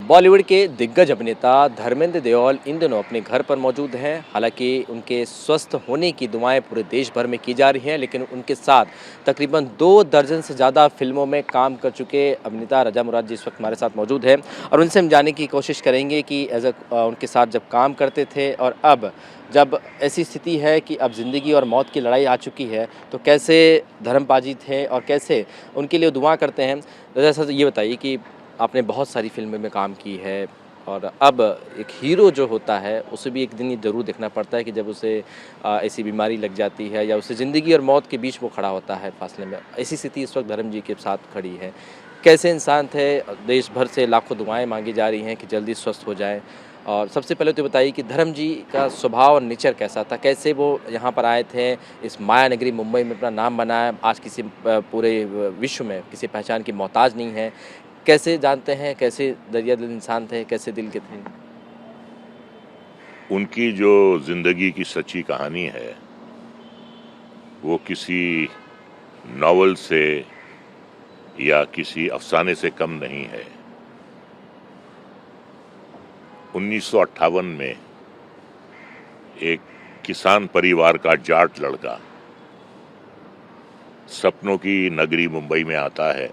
बॉलीवुड के दिग्गज अभिनेता धर्मेंद्र देओल इन दिनों अपने घर पर मौजूद हैं। हालांकि उनके स्वस्थ होने की दुआएं पूरे देश भर में की जा रही हैं, लेकिन उनके साथ तकरीबन 2 दर्जन से ज़्यादा फिल्मों में काम कर चुके अभिनेता रजा मुराद जी इस वक्त हमारे साथ मौजूद हैं और उनसे हम जानने की कोशिश करेंगे कि उनके साथ जब काम करते थे और अब जब ऐसी स्थिति है कि अब ज़िंदगी और मौत की लड़ाई आ चुकी है, तो कैसे धर्मपाजी थे और कैसे उनके लिए दुआ करते हैं। रजा सर, ये बताइए कि आपने बहुत सारी फ़िल्में में काम की है और अब एक हीरो जो होता है उसे भी एक दिन ये ज़रूर देखना पड़ता है कि जब उसे ऐसी बीमारी लग जाती है या उसे ज़िंदगी और मौत के बीच वो खड़ा होता है फासले में। ऐसी स्थिति इस वक्त धर्म जी के साथ खड़ी है। कैसे इंसान थे, देश भर से लाखों दुआएं मांगी जा रही हैं कि जल्दी स्वस्थ हो जाएं। और सबसे पहले तो बताइए कि धर्म जी का स्वभाव और नेचर कैसा था, कैसे वो यहाँ पर आए थे, इस माया नगरी मुंबई में अपना नाम बनाया, आज किसी पूरे विश्व में किसी पहचान की मोहताज नहीं है। कैसे जानते हैं, कैसे दरिया दिल इंसान थे, कैसे दिल के थे? उनकी जो जिंदगी की सच्ची कहानी है वो किसी नॉवल से या किसी अफसाने से कम नहीं है। 1958 में एक किसान परिवार का जाट लड़का सपनों की नगरी मुंबई में आता है।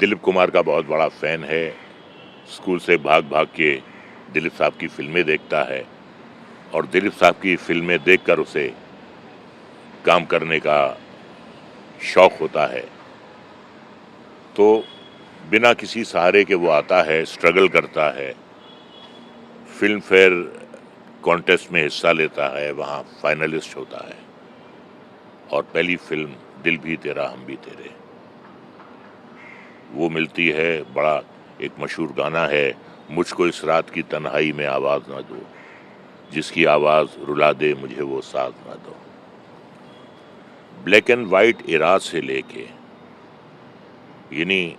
दिलीप कुमार का बहुत बड़ा फैन है। स्कूल से भाग भाग के दिलीप साहब की फिल्में देखता है और दिलीप साहब की फिल्में देखकर उसे काम करने का शौक होता है। तो बिना किसी सहारे के वो आता है, स्ट्रगल करता है, फिल्म फेयर कॉन्टेस्ट में हिस्सा लेता है, वहाँ फाइनलिस्ट होता है और पहली फिल्म दिल भी तेरा हम भी तेरे वो मिलती है। बड़ा एक मशहूर गाना है, मुझको इस रात की तन्हाई में आवाज़ ना दो, जिसकी आवाज़ रुला दे मुझे वो साथ ना दो। ब्लैक एंड वाइट इरा से लेके यानी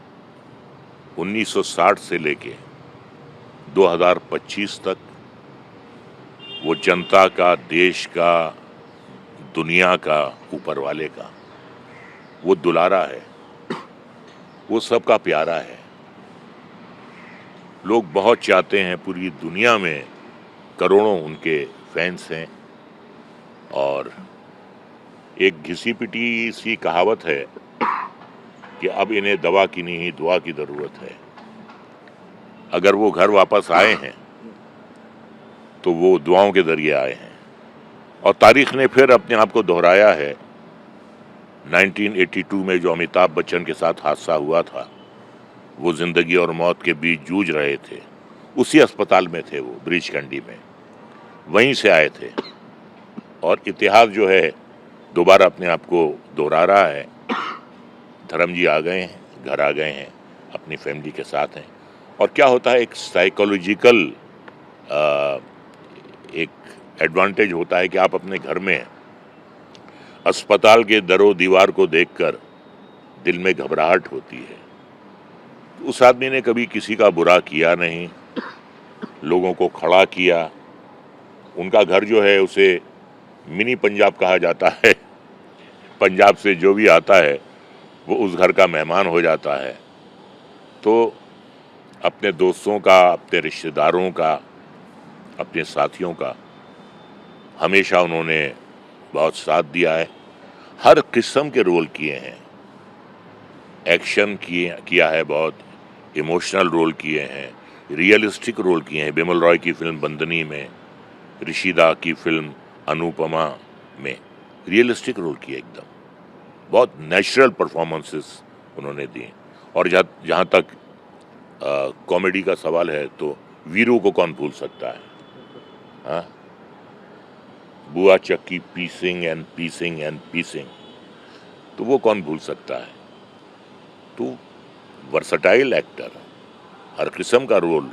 1960 से लेके 2025 तक वो जनता का, देश का, दुनिया का, ऊपर वाले का वो दुलारा है, वो सबका प्यारा है। लोग बहुत चाहते हैं, पूरी दुनिया में करोड़ों उनके फैंस हैं। और एक घिसी पिटी सी कहावत है कि अब इन्हें दवा की नहीं दुआ की ज़रूरत है। अगर वो घर वापस आए हैं तो वो दुआओं के जरिए आए हैं और तारीख ने फिर अपने आप को दोहराया है। 1982 में जो अमिताभ बच्चन के साथ हादसा हुआ था, वो जिंदगी और मौत के बीच जूझ रहे थे। उसी अस्पताल में थे वो, ब्रीच कंडी में, वहीं से आए थे। और इतिहास जो है दोबारा अपने आप को दोहरा रहा है। धर्म जी आ गए हैं, घर आ गए हैं, अपनी फैमिली के साथ हैं। और क्या होता है, एक साइकोलॉजिकल एक एडवांटेज होता है कि आप अपने घर में हैं। अस्पताल के दरो दीवार को देखकर दिल में घबराहट होती है। उस आदमी ने कभी किसी का बुरा किया नहीं, लोगों को खड़ा किया। उनका घर जो है उसे मिनी पंजाब कहा जाता है। पंजाब से जो भी आता है वो उस घर का मेहमान हो जाता है। तो अपने दोस्तों का, अपने रिश्तेदारों का, अपने साथियों का हमेशा उन्होंने बहुत साथ दिया है। हर किस्म के रोल किए हैं, एक्शन किया है, बहुत इमोशनल रोल किए हैं, रियलिस्टिक रोल किए हैं। बिमल रॉय की फिल्म बंदनी में, ऋषिदा की फिल्म अनुपमा में रियलिस्टिक रोल किए, एकदम बहुत नेचुरल परफॉर्मेंसेस उन्होंने दिए। और जहाँ तक कॉमेडी का सवाल है तो वीरू को कौन भूल सकता है? हाँ, बुआ चक्की पीसिंग एंड पीसिंग एंड पीसिंग, तो वो कौन भूल सकता है? तो वर्सटाइल एक्टर, हर किस्म का रोल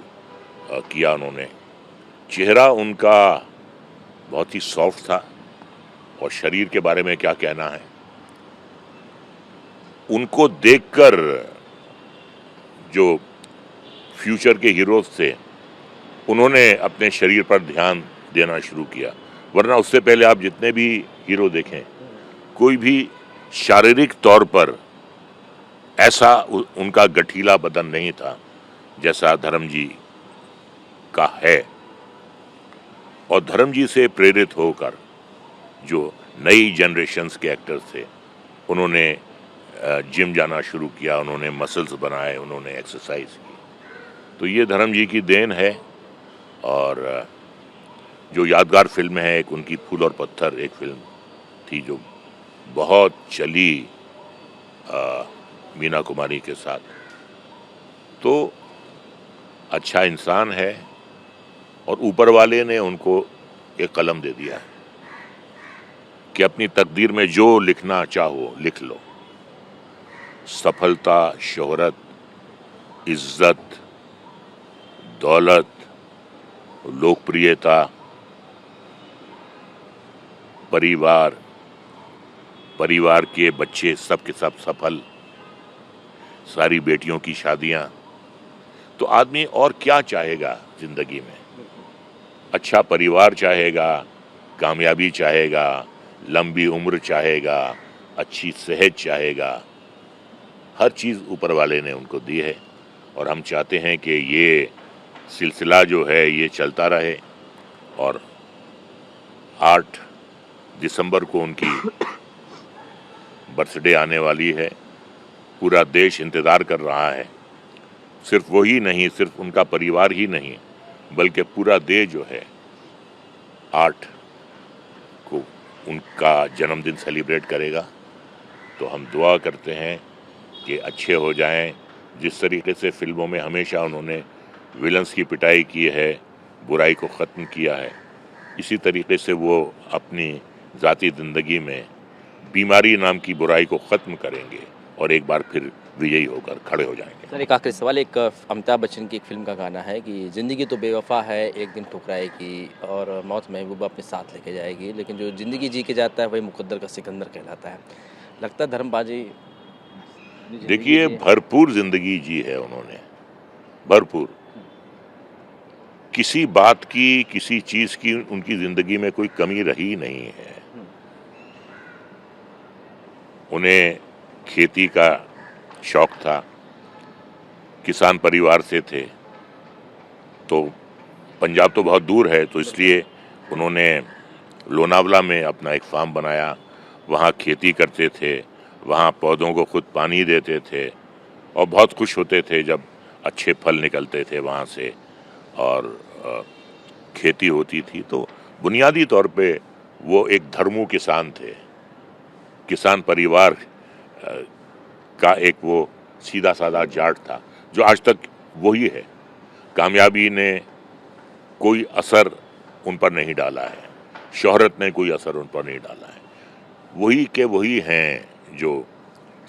किया उन्होंने। चेहरा उनका बहुत ही सॉफ्ट था और शरीर के बारे में क्या कहना है। उनको देखकर जो फ्यूचर के हीरोज थे उन्होंने अपने शरीर पर ध्यान देना शुरू किया। वरना उससे पहले आप जितने भी हीरो देखें, कोई भी शारीरिक तौर पर ऐसा उनका गठीला बदन नहीं था जैसा धर्म जी का है, और धर्म जी से प्रेरित होकर जो नई जनरेशन्स के एक्टर्स थे, उन्होंने जिम जाना शुरू किया, उन्होंने मसल्स बनाए, उन्होंने एक्सरसाइज की। तो ये धर्म जी की देन है। और जो यादगार फिल्म है, एक उनकी फूल और पत्थर एक फिल्म थी जो बहुत चली मीना कुमारी के साथ। तो अच्छा इंसान है और ऊपर वाले ने उनको एक कलम दे दिया है कि अपनी तकदीर में जो लिखना चाहो लिख लो। सफलता, शोहरत, इज्जत, दौलत, लोकप्रियता, परिवार, परिवार के बच्चे सब के सब सफल, सारी बेटियों की शादियां। तो आदमी और क्या चाहेगा जिंदगी में? अच्छा परिवार चाहेगा, कामयाबी चाहेगा, लंबी उम्र चाहेगा, अच्छी सेहत चाहेगा। हर चीज़ ऊपर वाले ने उनको दी है और हम चाहते हैं कि ये सिलसिला जो है ये चलता रहे। और 8 दिसंबर को उनकी बर्थडे आने वाली है। पूरा देश इंतज़ार कर रहा है। सिर्फ वही नहीं, सिर्फ उनका परिवार ही नहीं, बल्कि पूरा देश जो है 8 को उनका जन्मदिन सेलिब्रेट करेगा। तो हम दुआ करते हैं कि अच्छे हो जाएं। जिस तरीके से फिल्मों में हमेशा उन्होंने विलन्स की पिटाई की है, बुराई को ख़त्म किया है, इसी तरीके से वो अपनी ज़ाती ज़िंदगी में बीमारी नाम की बुराई को ख़त्म करेंगे और एक बार फिर विजयी होकर खड़े हो जाएंगे। सर एक आखिरी सवाल, एक अमिताभ बच्चन की एक फिल्म का गाना है कि ज़िंदगी तो बेवफा है, एक दिन ठुकराएगी और मौत महबूबा अपने साथ लेके जाएगी, लेकिन जो ज़िंदगी जी के जाता है वही मुकद्दर का सिकंदर कहलाता है। लगता है धर्मबाजी अपनी ज़िंदगी देखिए, जी भरपूर ज़िंदगी जी है उन्होंने, भरपूर। किसी बात की, किसी चीज़ की उनकी ज़िंदगी में कोई कमी रही नहीं है। उन्हें खेती का शौक था, किसान परिवार से थे। तो पंजाब तो बहुत दूर है, तो इसलिए उन्होंने लोनावला में अपना एक फार्म बनाया, वहाँ खेती करते थे, वहाँ पौधों को खुद पानी देते थे और बहुत खुश होते थे जब अच्छे फल निकलते थे वहाँ से और खेती होती थी। तो बुनियादी तौर पे वो एक धर्मू किसान थे, किसान परिवार का एक वो सीधा साधा जाट था जो आज तक वही है। कामयाबी ने कोई असर उन पर नहीं डाला है, शोहरत ने कोई असर उन पर नहीं डाला है। वही के वही हैं जो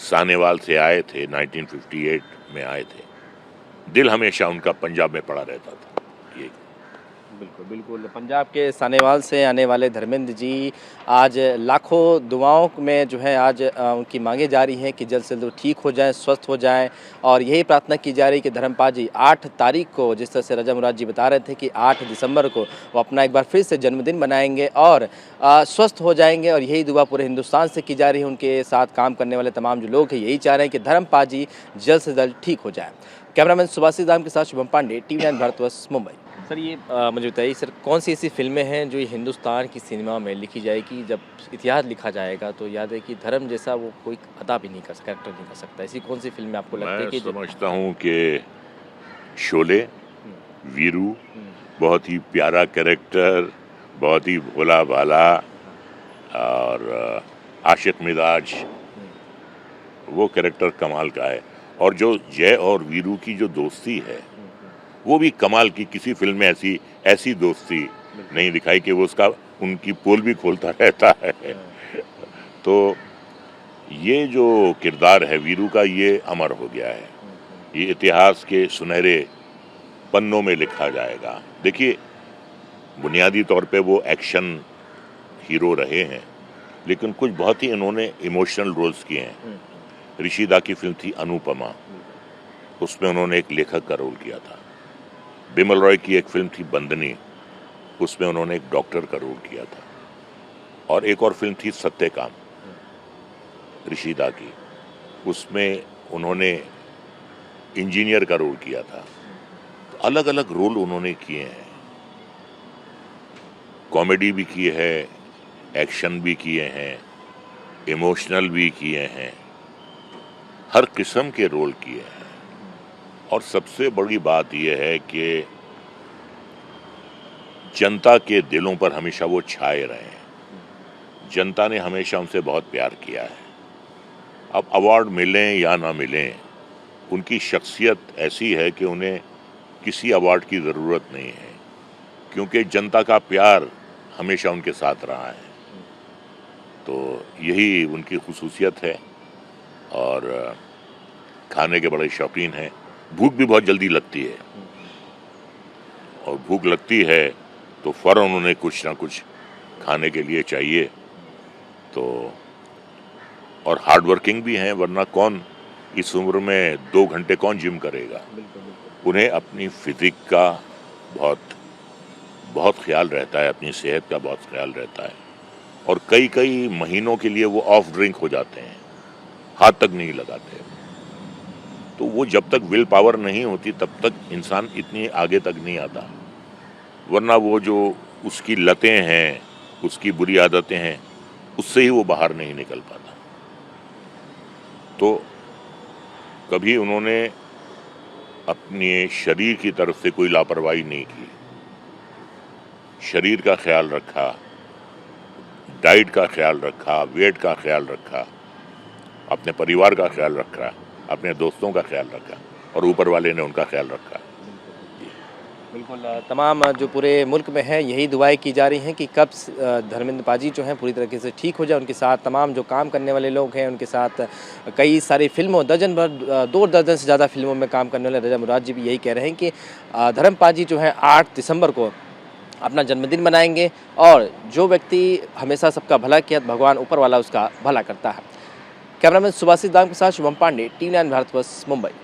सानेवाल से आए थे, 1958 में आए थे। दिल हमेशा उनका पंजाब में पड़ा रहता था। ये बिल्कुल, बिल्कुल। पंजाब के सानेवाल से आने वाले धर्मेंद्र जी आज लाखों दुआओं में जो है आज उनकी मांगे जा रही हैं कि जल्द से जल्द ठीक हो जाएँ, स्वस्थ हो जाएँ और यही प्रार्थना की जा रही है कि धर्मपाल जी 8 तारीख को, जिस तरह से रजा मुराद जी बता रहे थे कि 8 दिसंबर को वो अपना एक बार फिर से जन्मदिन मनाएँगे और स्वस्थ हो जाएँगे और यही दुआ पूरे हिंदुस्तान से की जा रही है। उनके साथ काम करने वाले तमाम जो लोग हैं यही चाह रहे हैं कि धर्मपाल जी जल्द से जल्द ठीक हो जाएँ। कैमरामैन सुभाषित राम के साथ शुभम पांडे, टीवी 9 भारतवर्ष, मुंबई। सर ये मुझे बताइए सर, कौन सी ऐसी फिल्में हैं जो ये हिंदुस्तान की सिनेमा में लिखी जाएगी, जब इतिहास लिखा जाएगा तो याद है कि धर्म जैसा वो कोई अदा भी नहीं कर सकता, कैरेक्टर नहीं कर सकता। ऐसी कौन सी फिल्में आपको लगता है मैं कि समझता हूँ कि शोले, वीरू बहुत ही प्यारा कैरेक्टर, बहुत ही भोला भाला और आशिक मिजाज, वो कैरेक्टर कमाल का है। और जो जय और वीरू की जो दोस्ती है वो भी कमाल की। किसी फिल्म में ऐसी दोस्ती नहीं दिखाई कि वो उसका उनकी पोल भी खोलता रहता है। तो ये जो किरदार है वीरू का, ये अमर हो गया है, ये इतिहास के सुनहरे पन्नों में लिखा जाएगा। देखिए, बुनियादी तौर पे वो एक्शन हीरो रहे हैं, लेकिन कुछ बहुत ही इन्होंने इमोशनल रोल्स किए हैं। ऋषिदा की फिल्म थी अनुपमा, उसमें उन्होंने एक लेखक का रोल किया था। बिमल रॉय की एक फिल्म थी बंदनी, उसमें उन्होंने एक डॉक्टर का रोल किया था। और एक और फिल्म थी सत्यकाम ऋषिदा की, उसमें उन्होंने इंजीनियर का रोल किया था। अलग अलग रोल उन्होंने किए हैं, कॉमेडी भी की है, एक्शन भी किए हैं, इमोशनल भी किए हैं, हर किस्म के रोल किए हैं। और सबसे बड़ी बात यह है कि जनता के दिलों पर हमेशा वो छाए रहे हैं। जनता ने हमेशा उनसे बहुत प्यार किया है। अब अवार्ड मिलें या ना मिलें, उनकी शख्सियत ऐसी है कि उन्हें किसी अवार्ड की ज़रूरत नहीं है, क्योंकि जनता का प्यार हमेशा उनके साथ रहा है। तो यही उनकी खुसूसियत है। और खाने के बड़े शौकीन हैं। भूख भी बहुत जल्दी लगती है, और भूख लगती है तो फ़ौरन उन्हें कुछ ना कुछ खाने के लिए चाहिए। तो और हार्ड वर्किंग भी हैं, वरना कौन इस उम्र में 2 घंटे कौन जिम करेगा। उन्हें अपनी फिजिक का बहुत ख्याल रहता है, अपनी सेहत का बहुत ख्याल रहता है। और कई कई महीनों के लिए वो ऑफ ड्रिंक हो जाते हैं, हाथ तक नहीं लगाते। तो वो जब तक विल पावर नहीं होती तब तक इंसान इतनी आगे तक नहीं आता, वरना वो जो उसकी लतें हैं, उसकी बुरी आदतें हैं, उससे ही वो बाहर नहीं निकल पाता। तो कभी उन्होंने अपने शरीर की तरफ से कोई लापरवाही नहीं की। शरीर का ख्याल रखा, डाइट का ख्याल रखा, वेट का ख्याल रखा, अपने परिवार का ख्याल रखा, अपने दोस्तों का ख्याल रखा, और ऊपर वाले ने उनका ख्याल रखा। बिल्कुल तमाम जो पूरे मुल्क में है यही दुआएं की जा रही हैं कि कब धर्मेंद्र पाजी जो हैं पूरी तरीके से ठीक हो जाए। उनके साथ तमाम जो काम करने वाले लोग हैं, उनके साथ कई सारी फिल्मों दर्जन भर 2 दर्जन से ज़्यादा फिल्मों में काम करने वाले रजा मुराद जी भी यही कह रहे हैं कि धर्म पाजी जो हैं 8 दिसंबर को अपना जन्मदिन मनाएंगे, और जो व्यक्ति हमेशा सबका भला किया, भगवान ऊपर वाला उसका भला करता है। कैमरामैन सुभाषित दाम के साथ शुभम पांडे, टीवी 9 भारत वर्ष, मुंबई।